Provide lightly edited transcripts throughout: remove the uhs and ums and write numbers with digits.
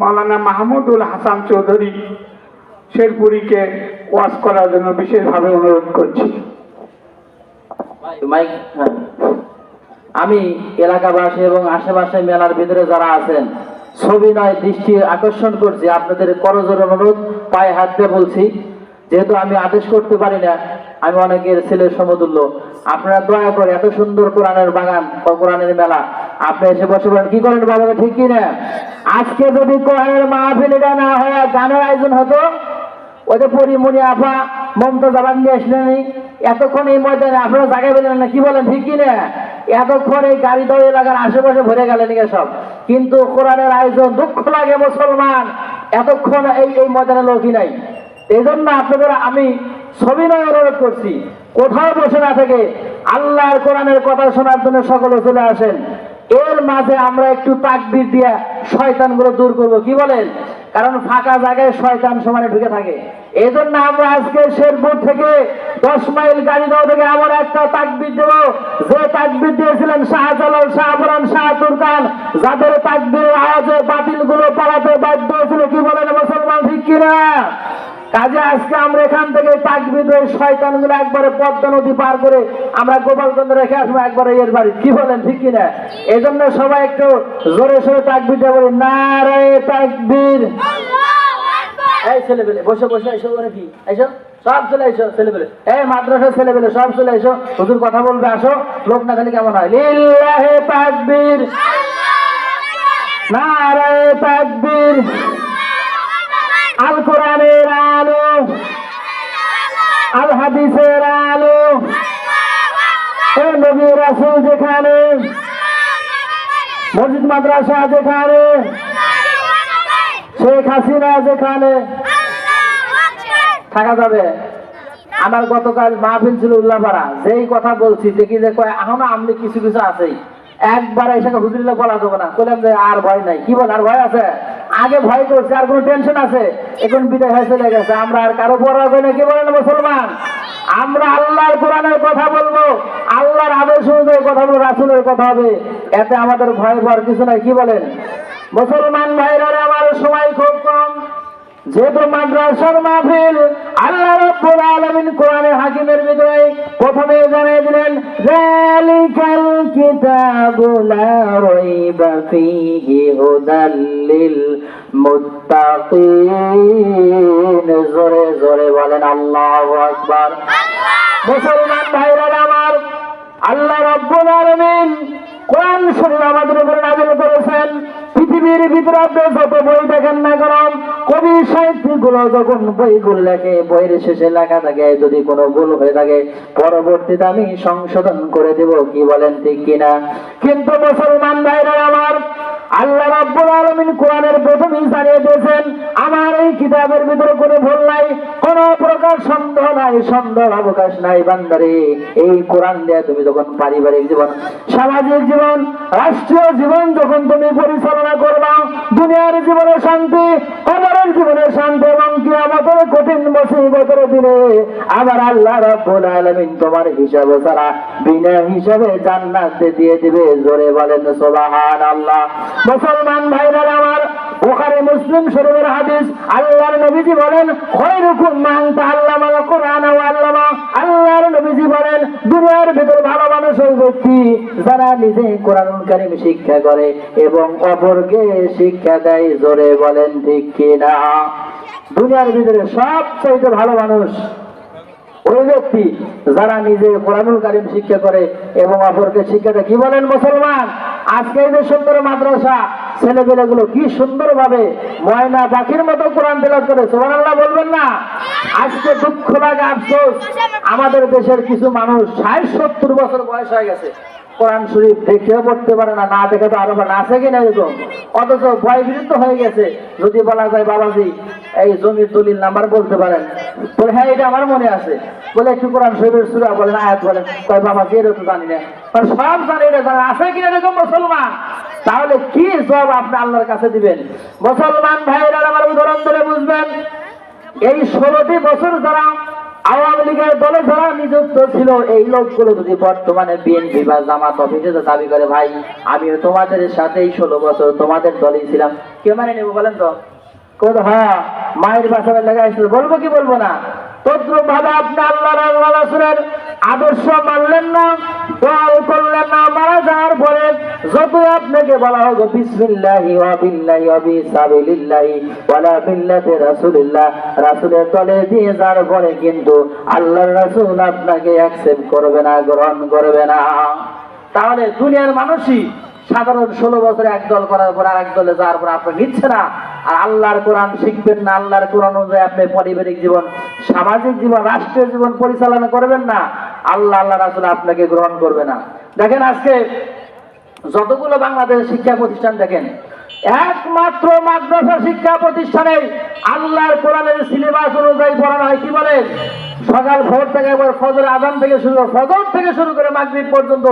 মাওলানা মাহমুদুল হাসান চৌধুরী শেরপুরীকে ওয়াজ করার জন্য বিশেষভাবে অনুরোধ করছি। আমি এলাকাবাসী এবং আশেপাশে মেলার ভিতরে যারা আছেন ছবি নয় দৃষ্টি আকর্ষণ করছি, আপনাদের করজোর অনুরোধ পায়ে হাত দিয়ে বলছি, যেহেতু আমি আদেশ করতে পারি না, আমি অনেকের ছেলের সমতুল্য, আপনারা দয়া করে এত সুন্দর কোরআনের বাগান ও কোরআনের মেলা আপনি এসে বসে বলেন কি করেন বাবাকে, ঠিক কিনা? আজকে যদি কোরআনের মাহফিল এটা না হয় গানের আয়োজন হতো, ওই যে পরিমণি আপা মমতাজ আবার নিয়ে আসলেন, এতক্ষণ এই ময়দানে আপনারা জায়গায় পেলেন না, কি বলেন ঠিক কিনা? এতক্ষণ এই গাড়ি দৌড় এলাকার আশেপাশে ভরে গেলেন সব, কিন্তু কোরআনের আয়োজন দুঃখ লাগে মুসলমান এতক্ষণ এই ময়দানে লোকই নাই। এই জন্য আপনাদের আমি সবিনয় অনুরোধ করছি, কোথাও বসে না থেকে আল্লাহর কোরআনের কথা শোনার জন্য সকলে চলে আসেন। এর মাঝে আমরা একটু তাকবীর দিয়া শয়তানগুলো দূর করব, কি বলেন? কারণ ফাঁকা জায়গায় শয়তান সমানে ঢুকে থাকে। এই জন্য আমরা আজকে শেরপুর থেকে 10 মাইল গাড়িগাঁও থেকে এমন একটা তাকবীর দেব, যে তাকবীর দিয়েছিলেন শাহজালাল, শাহপুরান, শাহ তুরকান, যাদের তাকবীরের আওয়াজে বাতিলগুলো পালাতে বাধ্য হয়েছিল, কি বলেন মুসলমান, ঠিক কিনা? কাজে আজকে আমরা এখান থেকে তাকবীর শয়তানগুলো একবারে পদ্মা নদী পার করে আমরা গোপালগঞ্জ রেখে আসবো একবারে এর বাড়ি, কি বলেন ঠিক কিনা? এই জন্য সবাই একটু জোরে সোরে তাকবীরটা বলি, নারায়ে তাকবীর। এই ছেলেবেলে বসে বসে এসো, নাকি এসো সব চলে এসো, ছেলেবেলে এই মাদ্রাসার ছেলেবেলে সব চলে এসো, হুজুর কথা বলবে আসো, লোক না খালি কেমন হয়? লিল্লাহে তাকবীর, নারায়ে তাকবীর। আল কোরআনের আলো, আল হাদিসের আলো, নবী রাসূল যেখানে, মসজিদ মাদ্রাসা যেখানে, শেখ হাসিনা যেখানে, থাকা যাবে। আমার গতকাল মাহফিল ছিল উল্লাপাড়া, যেই কথা বলছি দেখি যে কয় এখনো আমলি কিছু কিছু আছেই, একবার এসে হুজুরিল্লাহ বলা যাবে না, বললাম যে আর ভয় নাই, কি বল আর ভয় আছে? আগে ভয় করছে, আর কোনো টেনশন আছে? এখন বিদায় হয়ে চলে গেছে, আমরা আর কারো পড়া হয় না, কি বলেন মুসলমান? আমরা আল্লাহর কোরআনের কথা বলবো, আল্লাহর আদেশ অনুযায়ী কথা বলবো, রাসূলের কথা হবে, এতে আমাদের ভয় পাওয়ার কিছু নাই, কি বলেন মুসলমান ভাইরা? আমার সময় খুব কম, যেহেতু মাদ্রাসার মাহফিল, আল্লাহ রাব্বুল আলামিন কোরআনে হাকিমের ভিতরে প্রথমে জানিয়ে দিলেন যালিকাল কিতাবু লা রাইবা ফীহি হুদাল লিল মুত্তাকিন। জোরে জোরে বলেন আল্লাহু আকবার। মুসলমান ভাইরা আমার, আল্লাহ রাব্বুল আলামিন কোরআন শরীফ আমাদের উপরে নাযিল করেছেন। পৃথিবীর ভিতরে আপনি যত বই দেখেন না কেন, কবি সাহিত্যিক গুলো যখন বইগুলো লেখে, বইয়ের শেষে লেখা থাকে যদি কোনো ভুল হয়ে থাকে পরবর্তীতে আমি সংশোধন করে দেব, কি বলেন ঠিক কিনা? কিন্তু মুসলমান ভাইরা আমার, আল্লাহ রাব্বুল আলামিন কোরআনের প্রথমেই জানিয়ে দিয়েছেন আমার এই কিতাবের ভিতরে কোনো ভুল নাই, কোন প্রকার সন্দেহ নাই, সন্দেহ অবকাশ নাই। বান্দারে, এই কোরআন দিয়ে তুমি যখন পারিবারিক জীবন, সামাজিক জীবন, রাষ্ট্রীয় জীবন যখন তুমি পরিচালনা করবা, দুনিয়ার জীবনে শান্তি, কবরের জীবনে শান্তি, এবং কিয়ামতের কঠিন মুসিবতের দিনে আবার আল্লাহ রাব্বুল আলামিন তোমার হিসাব ছাড়া বিনা হিসাবে জান্নাতে দিয়ে দিবে। জোরে বলেন সুবহানাল্লাহ। মুসলমান ভাইরা আমার, বুখারী মুসলিম শরীফের হাদিস, আল্লাহর নবীজি বলেন খায়রুকুম মান তাআল্লামাল কোরআন ওয়া আল্লামা। আল্লাহর নবীজি বলেন দুনিয়ার ভিতর ভালো মানুষ ওই ব্যক্তি যারা নিজে কোরআনুল কারীম শিক্ষা করে এবং অপরকে শিক্ষা দেয়। জোরে বলেন ঠিক কিনা? দুনিয়ার ভিতরে সবচেয়ে ভালো মানুষ ওই ব্যক্তি যারা নিজে কোরআনুল কারীম শিক্ষা করে এবং অপরকে শিক্ষা দেয়, কি বলেন মুসলমান? আজকে এই যে সুন্দর মাদ্রাসা, ছেলেপেলেগুলো কি সুন্দর ভাবে ময়না পাখির মতো কোরআন তেলাওয়াত করে, সুবহানাল্লাহ বলবেন না? আজকে দুঃখ লাগে, আফসোস, আমাদের দেশের কিছু মানুষ 60-70 বছর বয়স হয়ে গেছে, কোরআন শরীফ দেখেও পড়তে পারে না, না দেখে তো আরো না আছে কিনা এরকম, অথচ ভয় বিরুদ্ধ হয়ে গেছে। যদি বলা যায় বাবাজি এই জমির দলিল নাম্বার বলতে পারেন, বলে হ্যাঁ এটা আমার মনে আছে, বলে একটু কোরআন শরীফের সূরা বলেন, আয়াত বলেন, কয় বাবাজি এটা তো জানি না, সব জানি এটা জানে, আছে কিনা এরকম মুসলমান? তাহলে কি জবাব আপনি আল্লাহর কাছে দিবেন? মুসলমান ভাইরা আমার উদাহরণ ধরে বুঝবেন, এই 16টি বছর যারা আওয়ামী লীগের দলে যারা নিযুক্ত ছিল এই লোকগুলো যদি বর্তমানে বিএনপি বা জামাত অফিসে দাবি করে, ভাই আমিও তোমাদের সাথেই 16 বছর তোমাদের দলেই ছিলাম, কে মানে নেবো বলেন তো? হ্যাঁ, মায়ের বাসায় লাগাইছিল, বলবো কি বলবো না? তদ্রুপ ভাবে আপনি আল্লাহর রাসূলের আদর্শ মানলেন না, দোয়াও করলেন না, মারা যাওয়ার পরে যতই আপনাকে বলা হোক বিসমিল্লাহি ওয়া বিল্লাহি ওয়া বিসাবিলিল্লাহি ওয়ালা বিল্লাতি রাসূলিল্লাহ, রাসূলের তলে দিয়ে যাওয়ার পরে কিন্তু আল্লাহর রাসূল আপনাকে অ্যাকসেপ্ট করবে না, গ্রহণ করবে না। তাহলে দুনিয়ার মানুষই সাধারণ 16 বছরে এক দল করার পর আর এক দলে যাওয়ার পর আপনি নিচ্ছে না, আর আল্লাহর কোরআন শিখবেন না, আল্লাহর কোরআন অনুযায়ী আপনি পারিবারিক জীবন, সামাজিক জীবন, রাষ্ট্রীয় জীবন পরিচালনা করবেন না, আল্লাহ রাসূল আপনাকে গ্রহণ করবে না। দেখেন আজকে যতগুলো বাংলাদেশের শিক্ষা প্রতিষ্ঠান দেখেন, একমাত্র মাদ্রাসা শিক্ষা প্রতিষ্ঠানে আল্লাহর কোরআনের সিলেবাস অনুযায়ী পড়ানো হয়। কি বলে? সকাল ভোর থেকে একবার ফজর আযান থেকে শুরু, ফজর থেকে শুরু করে মাগরিব পর্যন্ত,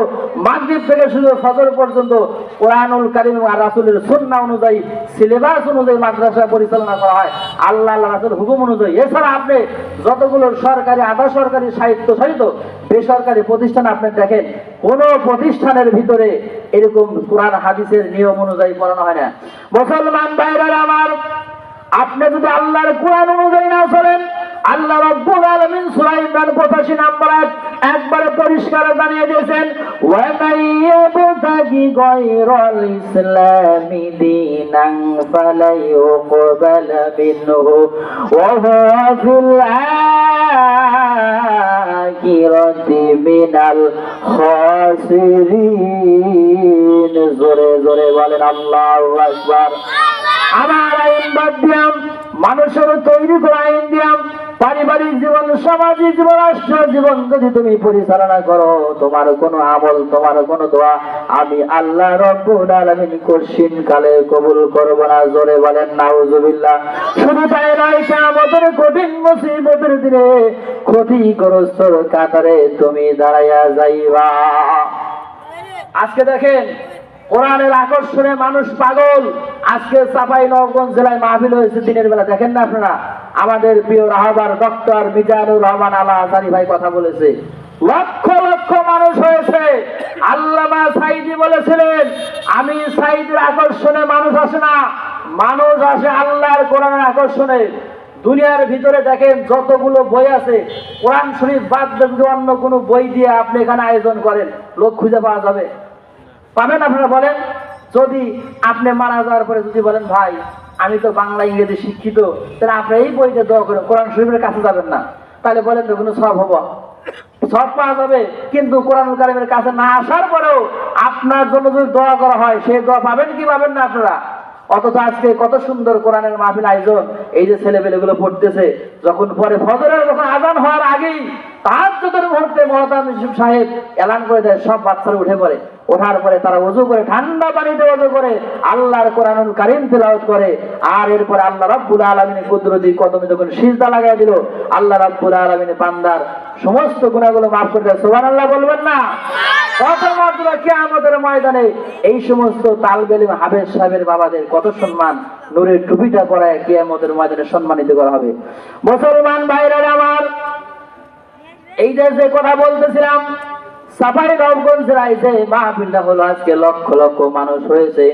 মাগরিব থেকে শুরু করে ফজর পর্যন্ত কোরআনুল কারীম আর রাসূলের সুন্নাহ অনুযায়ী, সিলেবাস অনুযায়ী মাদ্রাসা পরিচালনা করা হয় আল্লাহ রাসূলের হুকুম অনুযায়ী। এছাড়া আপনি যতগুলো সরকারি, আধা সরকারি, স্বায়ত্তশাসিত বেসরকারি প্রতিষ্ঠান আপনি দেখেন, কোন প্রতিষ্ঠানের ভিতরে এরকম কোরআন হাদিসের নিয়ম অনুযায়ী পড়ানো হয় না। মুসলমান ভাইরা আমার, আপনি যদি আল্লাহর কোরআন অনুযায়ী না চলেন, আল্লাহ রাব্বুল আলামিন সূরা ইমরান 85 নম্বর আয়াত একবারে পরিষ্কার জানিয়ে দিয়েছেন, ওয়া মাইয়াবতাগি গায়রাল ইসলামি দীনান ফালা ইউকবালা মিনহু ওয়া হুয়া ফিল আখিরাতি মিনাল খাসিরিন। জোরে জোরে বলেন আল্লাহু আকবার। আমার আইন বাদ দিয়াম, মানুষের তৈরি করা আইন দিয়াম, পারিবারিক জীবন, সামাজিক জীবন, রাষ্ট্র জীবন যদি তুমি পরিচালনা করো, তোমার কোনো আমল, তোমার কোনো দোয়া আমি আল্লাহ রাব্বুল আলামিন কঠিন কালে কবুল করব না। জোরে বলেন নাউজুবিল্লাহ। শুধু তাই নয়, কিয়ামতের কঠিন মুসিবতের দিনে ক্ষতিগ্রস্তর কাতারে তুমি দাঁড়াইয়া যাইবা। আজকে দেখেন কোরআনের আকর্ষণে মানুষ পাগল। আজকে চাঁপাইনবাবগঞ্জ জেলায় মাহফিল হয়েছে দিনের বেলা, দেখেন না আপনারা? আমাদের প্রিয় রাহবার ডক্টর মিজানুর রহমান আল আজহারী ভাই কথা বলেছে, লক্ষ লক্ষ মানুষ হয়েছে। আল্লামা সাঈদী বলেছিলেন, আমি সাঈদীর আকর্ষণে মানুষ আসে না, মানুষ আসে আল্লাহর কোরআনের আকর্ষণে। দুনিয়ার ভিতরে দেখেন যতগুলো বই আছে, কোরআন শরীফ বাদ দিয়ে অন্য কোনো বই দিয়ে আপনি এখানে আয়োজন করেন, লোক খুঁজে পাওয়া যাবে? পাবেন আপনারা? বলেন। যদি আপনি মারা যাওয়ার পরে যদি বলেন, ভাই আমি তো বাংলা ইংরেজি শিক্ষিত, তাহলে আপনি এই বইতে দোয়া করেন, কোরআন শরীফের কাছে যাবেন না, তাহলে বলেন তো কোনো সব হবো? সব পাওয়া যাবে, কিন্তু কোরআনুল কারীমের কাছে না আসার পরেও আপনার জন্য যদি দোয়া করা হয়, সেই দোয়া পাবেন কি পাবেন না আপনারা? অথচ আজকে কত সুন্দর কোরআনের মাহফিল আয়োজন, এই যে ছেলেপেলেগুলো পড়তেছে, যখন পরে ফজরের যখন আজান হওয়ার আগেই তাহাজ্জুদের মুহূর্তে মহতামিম সাহেব এলান করে দেয়, সব বাচ্চারা উঠে পড়ে, ওঠার পরে তারা ওযু করে, ঠান্ডা পানিতে ওযু করে আল্লাহর কোরআনুল কারীম তেলাওয়াত করে। আর এরপরে আল্লাহ রাব্বুল আলামিনের কুদরতি কদমে যখন সিজদা লাগায় দিল, আল্লাহ রাব্বুল আলামিনের বান্দার সমস্ত গুনাহগুলো মাফ করে দেয়। সুবহানাল্লাহ বলবেন না? কত মাত্রা কিয়ামতের ময়দানে এই সমস্ত তালবে ইলম হাফেজ সাহেবের বাবাদের কত সম্মান, নূরের টুপিটা পরায় কিয়ামতের ময়দানে সম্মানিত করা হবে। মুসলমান ভাইরা আমার, এই যে কথা বলতেছিলাম, চাঁপাইনবাবগঞ্জ জেলায় যে মাহফিলটা হলো, আজকে লক্ষ লক্ষ মানুষ হয়েছে।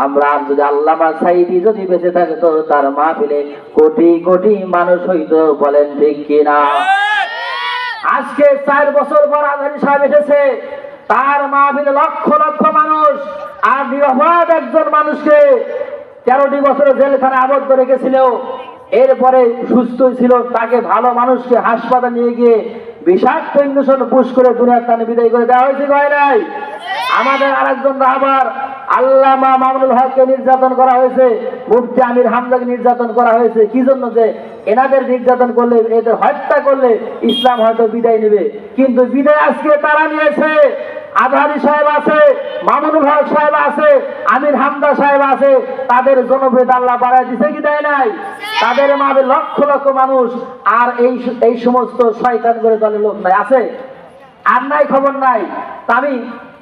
আমরা যদি আল্লামা সাঈদী যদি বেঁচে থাকে, তো তার মাহফিলে কোটি কোটি মানুষ হইতো। বলেন ঠিক কিনা? আজকে 4 বছর পর আজহারী সাহেব এসেছে, তার মাহফিলে লক্ষ লক্ষ মানুষ। আর নিরপরাধ একজন মানুষকে 13টি বছর জেলখানে আবদ্ধ রেখেছিল, এরপরে সুস্থ ছিল, তাকে ভালো মানুষকে হাসপাতালে নিয়ে গিয়ে বিষাক্ত ইঞ্জেকশন পুশ করে দুনিয়ার টানে বিদায় করে দেওয়া হয়েছে, হয় নাই? আমাদের আরেকজন রাহবার আল্লামা মামুনুল হককে নির্যাতন করা হয়েছে, মুফতি আমির হামজাকে নির্যাতন করা হয়েছে। কি জন্য? যে এনাদের নির্যাতন করলে, এদের হত্যা করলে ইসলাম হয়তো বিদায় নেবে, কিন্তু বিদায় আজকে তারা নিয়েছে। আজহারী সাহেব আছে, মামুনুল হক সাহেব আছে, আমির হামজা সাহেব আছে, তাদের জনপ্রিয়তা আল্লাহ বাড়ায় দিছে কি দেয় নাই? তাদের মাঝে লক্ষ লক্ষ মানুষ। আর এই সমস্ত শয়তান করে দলের লোক নাই, আছে? আর নাই, খবর নাই। তা আমি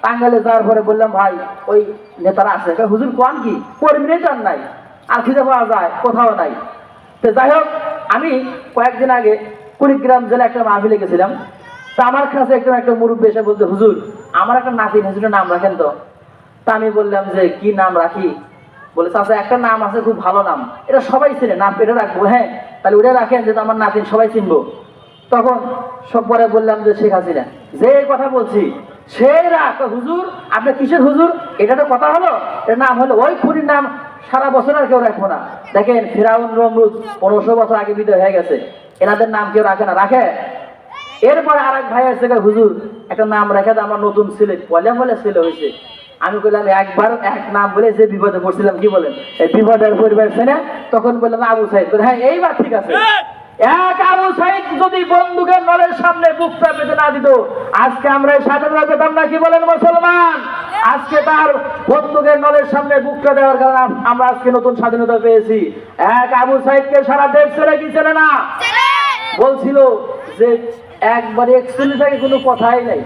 টাঙ্গাইলে যাওয়ার পরে বললাম, ভাই ওই নেতারা আছে? হুজুর কোন কি কর্মীটার নাই, আর খুঁজে পাওয়া যায় কোথাও নাই। তো যাই হোক, আমি কয়েকদিন আগে কুড়িগ্রাম জেলা একটা মাহফিলে গেছিলাম। তা আমার কাছে একটা মুরব্বী এসে বলতে, হুজুর আমার একটা নাতি হুজুরের নাম রাখেন তো। তা আমি বললাম যে কি নাম রাখি? বলে চাচা একটা নাম আছে খুব ভালো নাম, এটা সবাই চিনে, নাম এটা রাখবো। হ্যাঁ তাহলে ওটা রাখেন, যেটা আমার নাতিন সবাই চিনবো। তখন সব পরে বললাম যে শেখ হাসিনা। যে কথা বলছি সেই রাখ হুজুর, আপনার কিসের হুজুর? এটা তো কথা হলো, এর নাম হলো ওই খুনির নাম সারা বছর আর কেউ রাখবো না। দেখেন ফিরাউন নমরুদ 1500 বছর আগে বিদায় হয়ে গেছে, এনাদের নাম কেউ রাখে না, রাখে? এরপরে আর এক ভাই আছে, হুজুর একটা নাম রেখে দেন, আমার নতুন ছেলে পলে ছেলে হয়েছে। আমি বললাম একবার এক নাম বলে যে বিপদে পড়ছিলাম, কি বলেন এই বিপদের পরিবার না? তখন বললাম আবু সাইদ। হ্যাঁ এইবার ঠিক আছে। এক আবু সাইদ যদি বন্দুকের নলের সামনে বুকটা পেতে না দিত, আজকে আমরা এই স্বাধীনতা পেতাম না, কি বলেন মুসলমান? আজকে তার বন্দুকের নলের সামনে বুকটা দেওয়ার কারণে আমরা আজকে নতুন স্বাধীনতা পেয়েছি। এক আবু সাইদকে সারা দেশ ছেড়ে কি ছেড়ে না বলছিল যে একবারে 41 থেকে কোনো কথাই নাই,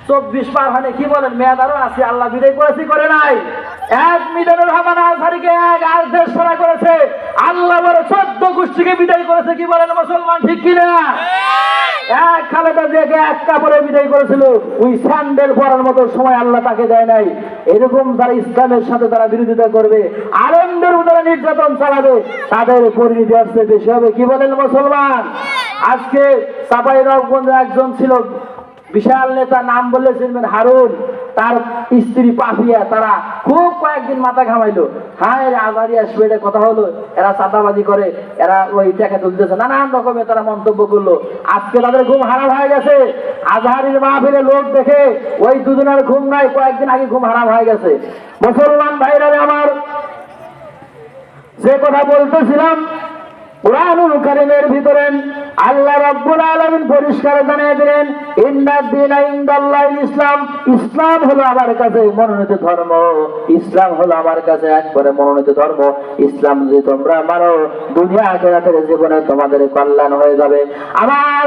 24 পার হানে, কি বলেন মেয়াদ আরো আছে, আল্লাহ বিদায় করেছি করে নাই? এক মিজানুর রহমান আজহারীকে এক আর দেশ ছাড়া করেছে, আল্লাহ বলে 14 গোষ্ঠীকে বিদায় করেছে, কি বলেন মুসলমান, ঠিক কিনা? এক খালেদা জিয়াকে এক কাপড়ে বিদায় করেছিল, ওই স্যান্ডেল পরার মতো সময় আল্লাহ তাকে দেয় নাই। এরকম যারা ইসলামের সাথে তারা বিরোধিতা করবে, আলেমদের উপরে নির্যাতন চালাবে, তাদের পরিণতি আসছে বেশি হবে, কি বলেন মুসলমান? আজকে চাঁপাইনবাবগঞ্জে একজন ছিল বিশাল নেতা, নাম বললে চিনবেন, হারুন, তার স্ত্রী পাপিয়া, তারা খুব কয়েকদিন মাথা ঘামাইলো। হ্যাঁ আজহারি আসবে, এটা কথা হলো, এরা চাঁদাবাজি করে, এরা ওই টাকা তুলতেছে, নানান রকমের তারা মন্তব্য করলো। আজকে তাদের ঘুম হারাম হয়ে গেছে। আজহারির মাহফিলে লোক দেখে ওই দুজনের ঘুম নাই, কয়েকদিন আগে ঘুম হারাম হয়ে গেছে। মুসলমান ভাইরা আমার, যে কথা বলতেছিলাম, কুরআনুল কারীমের ভিতরে আল্লাহ রাব্বুল আলামিন পরিষ্কার জানিয়ে দিলেন, ইন্নাদ দীনা ইনদাল্লাহিল ইসলাম, ইসলাম হলো আমার কাছে মনোনীত ধর্ম, ইসলাম হলো আমার কাছে একবারে মনোনীত ধর্ম। ইসলাম যদি তোমরা মানো, দুনিয়া আখিরাতের জীবনে তোমাদের কল্যাণ হয়ে যাবে। আমার